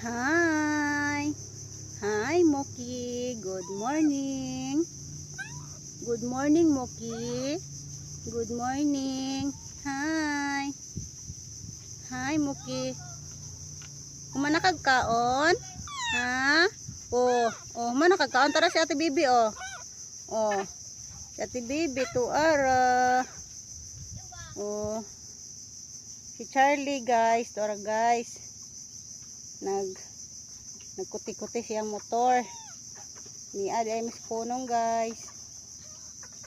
Hi! Hi, Moki! Good morning! Good morning, Moki! Good morning! Hi! Hi, Moki! Humana kagkaon? Ha? Humana kagkaon. Tara si Ate Bibi, oh. Oh, si Ate Bibi, tuara. Oh, si Charlie, guys. Tuara, guys. Nagkuti-kuti siyang motor ni adi ay mis punong, guys.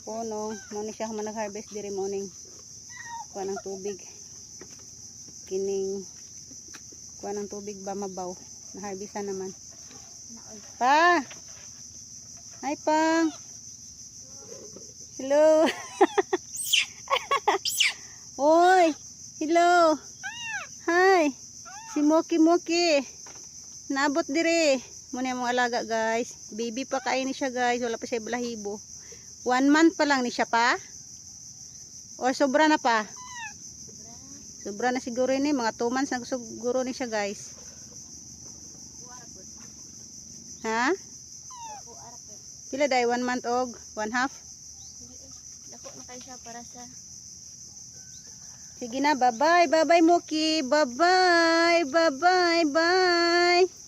Punong mo ni siya manag-harvest diri morning kuha ng tubig kining kuha ng tubig ba mabaw na harvestan naman pa. Hi, Pang. Hello. Oy, hello. Hi, si Moki naabot dire. Muna yung mga alaga, guys. Baby pa kain ni siya, guys. Wala pa siya balahibo. 1 month pa lang ni siya pa. O sobra na pa. Sobra na siguro ni. Mga 2 months na siguro ni siya, guys. Ha? Pila day? 1 month og 1/2? Dako na kayo siya para sa... Sige na, bye-bye. Bye-bye, Moki. Bye-bye. Bye-bye. Bye.